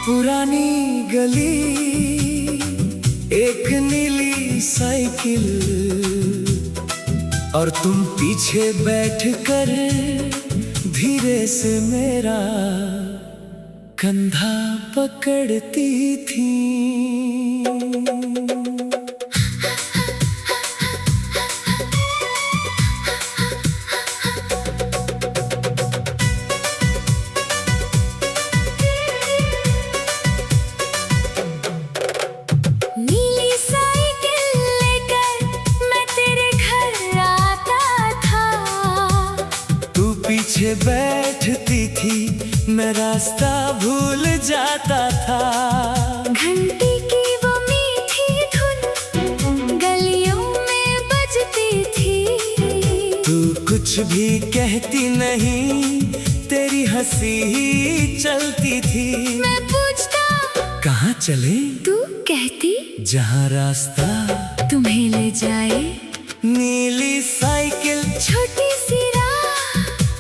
पुरानी गली, एक नीली साइकिल और तुम पीछे बैठकर धीरे से मेरा कंधा पकड़ती थी। पीछे बैठती थी, मैं रास्ता भूल जाता था। घंटी की वो मीठी धुन गलियों में बजती थी। तू कुछ भी कहती नहीं, तेरी हंसी ही चलती थी। मैं पूछता कहाँ चले, तू कहती जहाँ रास्ता तुम्हें ले जाए। नीली साइकिल, छोटी सी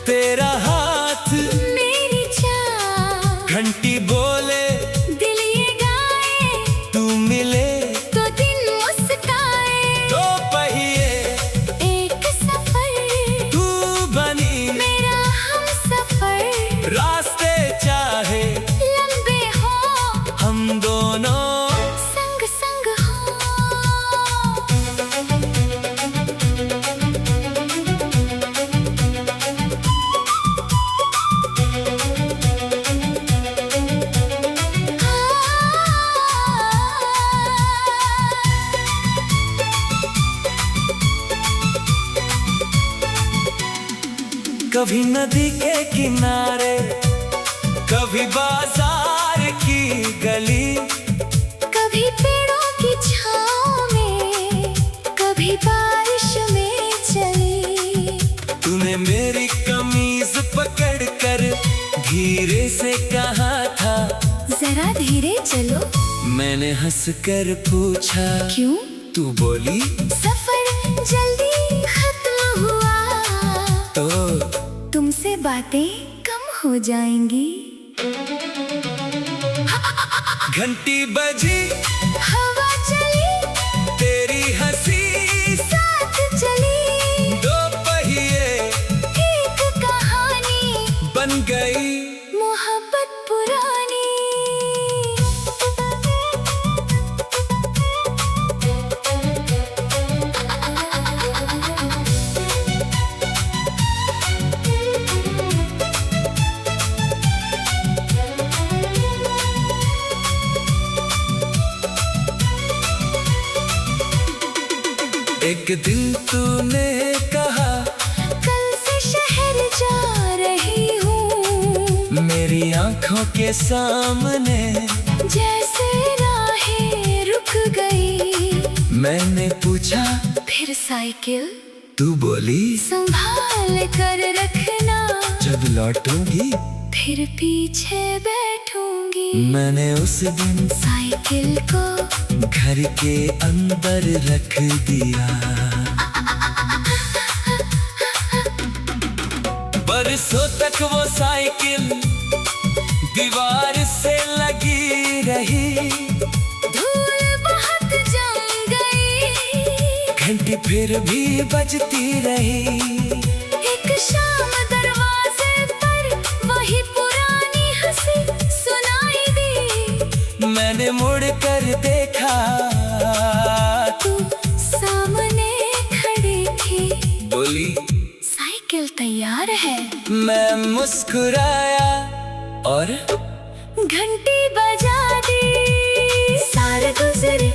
तेरा हाथ मेरी चाह, घंटी बोले दिल ये गाए। तू मिले तो दिन मुस्काए। दो पहिए एक सफर, तू बनी मेरा हमसफर। रास्ते चाहे लंबे हो, हम दोनों संग संग हो। कभी नदी के किनारे, कभी बाजार की गली, कभी पेड़ों की छांव में, कभी बारिश में चली। तूने मेरी कमीज पकड़कर धीरे से कहा था, जरा धीरे चलो। मैंने हंसकर पूछा क्यों? तू बोली सफर जल्दी खत्म हुआ तो तुमसे बातें कम हो जाएंगी। घंटी बजी, हवा चली, तेरी हंसी साथ चली। दो पहिए एक कहानी बन गई, मोहब्बत पुरानी। एक दिन तूने कहा, कल से शहर जा रही हूँ। मेरी आंखों के सामने जैसे राहें रुक गई। मैंने पूछा फिर साइकिल, तू बोली संभाल कर रखना। जब लौटूंगी फिर पीछे बैठूंगी। मैंने उस दिन साइकिल को घर के अंदर रख दिया। बरसों तक वो साइकिल दीवार से लगी रही। धूल बहुत जम गई, घंटी फिर भी बजती रही। एक शाम दरवाजे पर वही पुरानी हंसी सुनाई दी। मैंने मुड़ कर देखा, तू सामने खड़ी थी। बोली साइकिल तैयार है। मैं मुस्कुराया और घंटी बजा दी। साल गुजरे,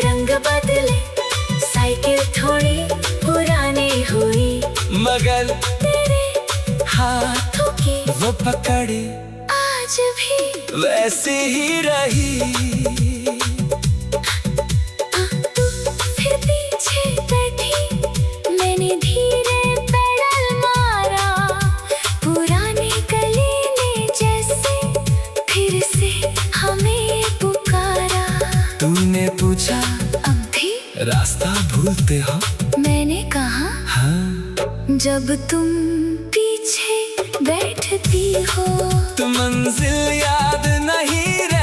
रंग बदले, साइकिल थोड़ी पुरानी हुई, मगर तेरे हाथों की वो पकड़ आज भी वैसे ही रही। तू फिर पीछे बैठी, मैंने धीरे पैडल मारा। पुरानी गली ने जैसे फिर से हमें पुकारा। तूने पूछा अब भी रास्ता भूलते हो? मैंने कहा हाँ, जब तुम पीछे बैठती हो तो मंजिल याद नहीं रह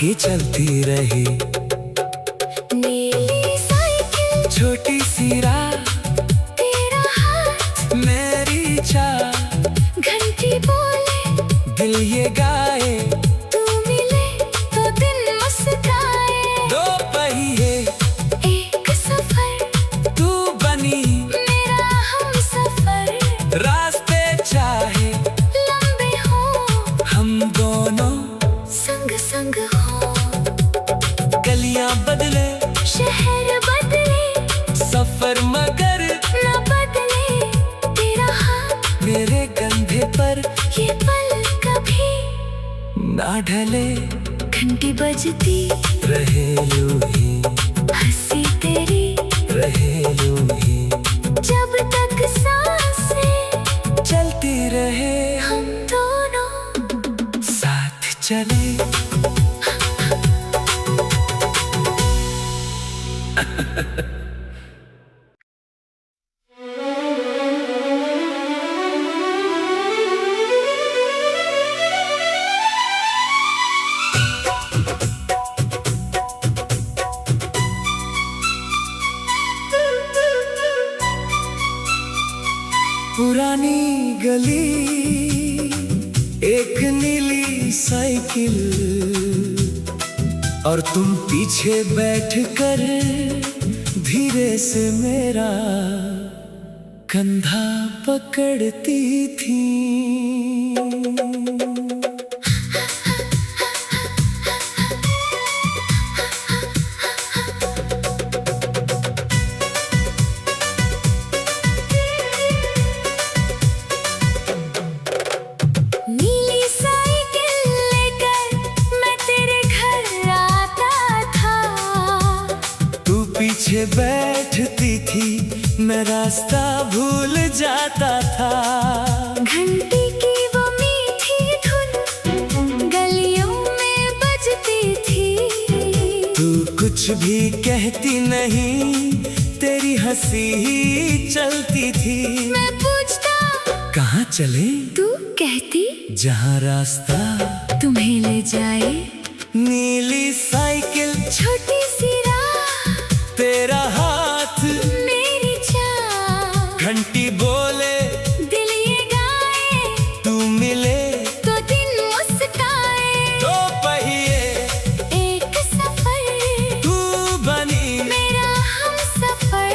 आगे चलती रही। नीली साइकिल, छोटी सी राह, तेरा हाथ, मेरी चाह, घंटी बोले, दिल ये गाए, तू मिले तो दिन मुस्काए। दो पहिए एक सफर, तू बनी मेरा हमसफर, रास्ते चाहे लंबे हो, हम दोनों संग संग हो। गलियां बदले, शहर बदले, सफर मगर न बदले, तेरा हाथ मेरे कंधे पर ये पल कभी ना ढले। घंटी बजती रहे यूं ही, हंसी तेरी, रहे यूं ही, जब तक सांसें चलती रहे, हम दोनों साथ चले। पुरानी गली, एक नीली साइकिल, और तुम पीछे बैठकर धीरे से मेरा कंधा पकड़ती थी। नीली साइकिल लेकर मैं तेरे घर आता था, तू पीछे बैठती थी, मैं रास्ता भूल जाता था। घंटी की वो मीठी धुन गलियों में बजती थी। तू कुछ भी कहती नहीं, तेरी हंसी ही चलती थी। मैं पूछता कहाँ चले? तू कहती जहाँ रास्ता तुम्हें ले जाए। नीली साइकिल, छोटी सी राह, तेरा हाथ, मेरी चाह, घंटी बोले, दिल ये गाए, तू मिले तो दिन मुस्काए। दो पहिए एक सफर, तू बनी मेरा हमसफर,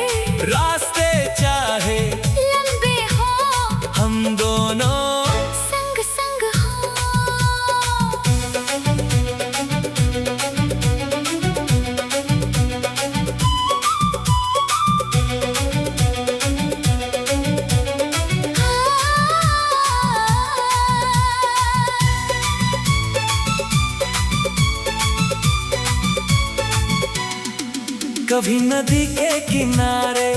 रास्ते चाहे लंबे हो, हम दोनों संग संग हो। कभी नदी के किनारे,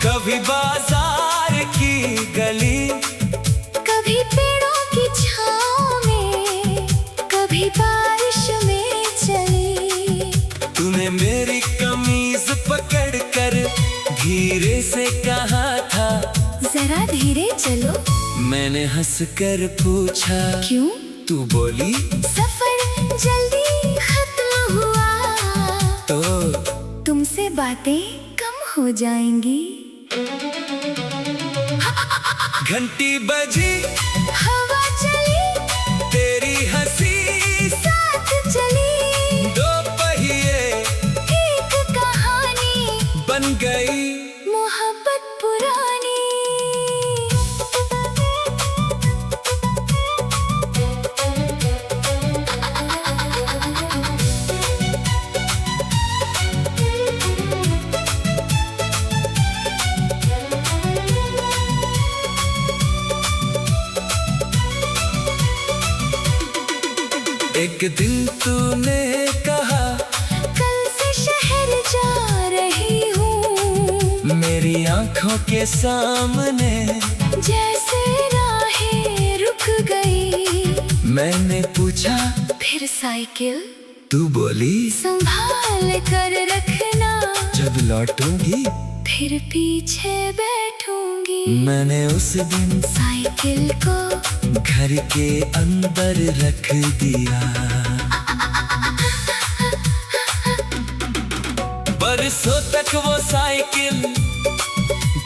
कभी बाजार की गली, कभी पेड़ों की छाँव में, कभी बारिश में चली। तूने मेरी कमीज पकड़कर धीरे से कहा था, जरा धीरे चलो। मैंने हंसकर पूछा, क्यों? तू बोली सफर जल्दी खत्म हुआ तो तुमसे बातें कम हो जाएंगी। घंटी बजी, हवा चली, तेरी हंसी साथ चली, दो पहिए एक कहानी बन गई। मोहब्बत पुरानी। एक दिन तूने कहा, कल से शहर जा रही हूँ, मेरी आंखों के सामने जैसे राहें रुक गई। मैंने पूछा, फिर साइकिल, तू बोली संभाल कर रखना, जब लौटूंगी फिर पीछे बैठूंगी। मैंने उस दिन साइकिल को घर के अंदर रख दिया। बरसों तक वो साइकिल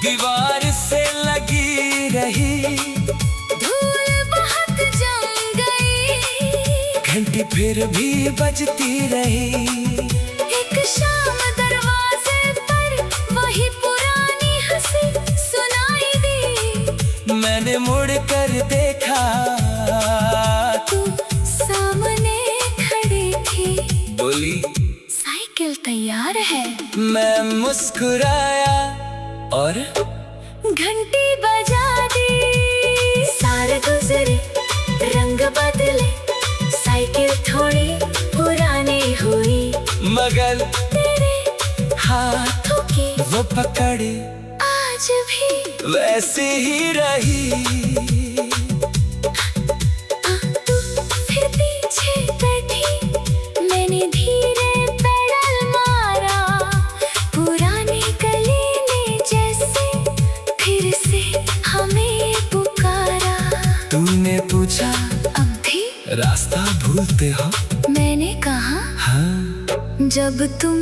दीवार से लगी रही। धूल बहुत जम गई, घंटी फिर भी बजती रही। एक शाम दरवाजे पर वही पुरानी हंसी सुनाई दी। मैंने मुड़ कर देखा, तू सामने खड़ी थी। बोली साइकिल तैयार है। मैं मुस्कुराया और घंटी बजा दी। साल गुजरे, रंग बदले, साइकिल थोड़ी पुरानी हुई, मगर तेरे हाथों की वो पकड़े आज भी वैसे ही रही। तू फिर पीछे बैठी, मैंने धीरे पेडल मारा। पुरानी गली ने जैसे फिर से हमें पुकारा। तूने पूछा अब भी रास्ता भूलते हो? मैंने कहा हाँ, जब तुम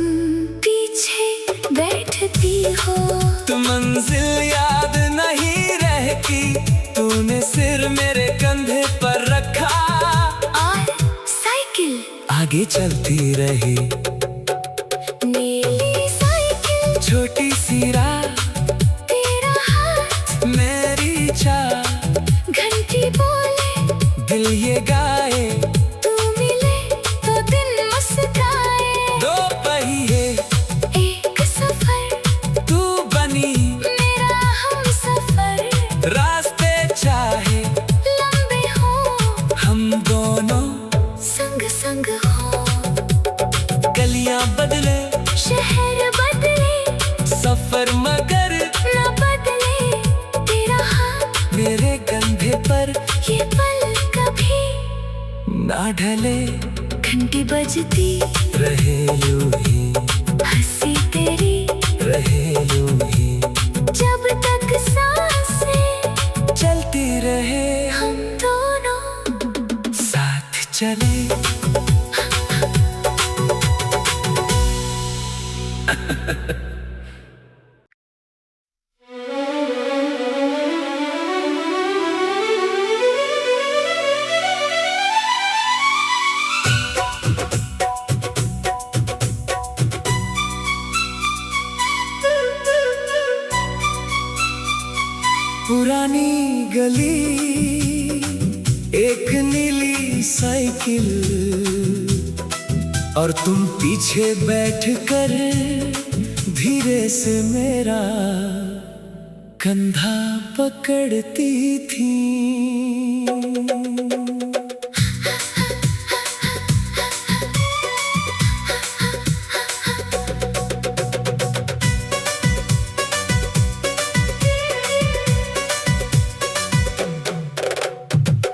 पीछे बैठती हो। तू मंजिल याद नहीं रहती, तूने सिर मेरे कंधे पर रखा और साइकिल आगे चलती रही। नीली साइकिल, छोटी सी राह, तेरा हाथ, मेरी चाह, घंटी बोले, दिल ये गाए, तू मिले तो दिन मुस्काए। दो पहिए एक सफर, तू बनी मेरा हमसफर। रास्ते चाहे लंबे हो, हम दोनों संग संग हो। गलियां बदले, शहर बदले, सफर मगर न बदले तेरा हाथ, मेरे कंधे पर ये पल कभी ना ढले। घंटी बजती रहे यूं ही, हंसी तेरी, रहे यूं ही, जब तक सांसें चलती रहे हम दोनों साथ चले। पुरानी गली, एक नीली साइकिल और तुम पीछे बैठकर धीरे से मेरा कंधा पकड़ती थी।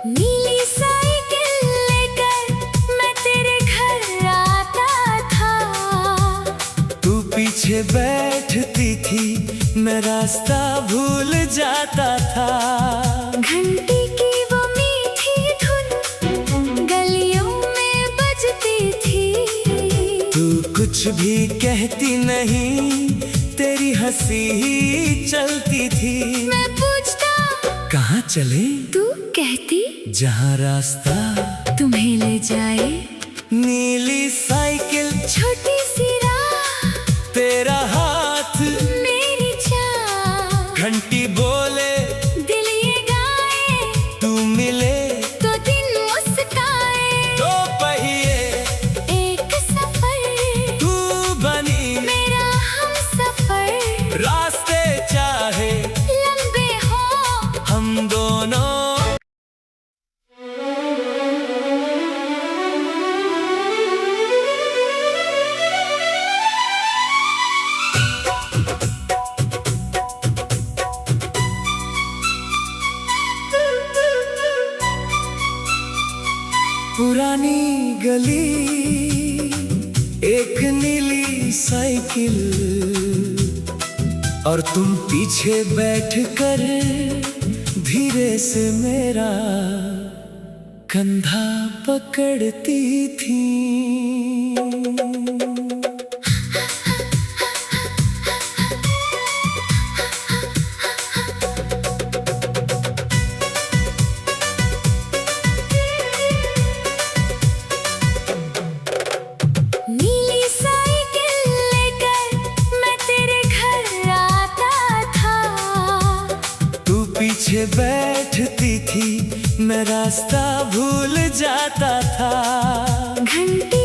नीली साइकिल लेकर मैं तेरे घर आता था। तू पीछे बैठती थी, मैं रास्ता भूल जाता था। घंटी की वो मीठी धुन गलियों में बजती थी। तू कुछ भी कहती नहीं, तेरी हंसी ही चलती थी। मैं पूछता कहाँ चले? तू कहती जहाँ रास्ता तुम्हें ले जाए। नीली साइकिल, छोटी सी राह, तेरा हाथ, मेरी चाह, घंटी बोले, दिल ये गाए, तू मिले तो दिन मुस्काए। दो पहिए एक सफर, तू बनी मेरा हमसफर। रास्ते चाहे लंबे हो, हम दोनों पुरानी गली, एक नीली साइकिल और तुम पीछे बैठकर धीरे से मेरा कंधा पकड़ती थी। पीछे बैठती थी मैं रास्ता भूल जाता था। घंटी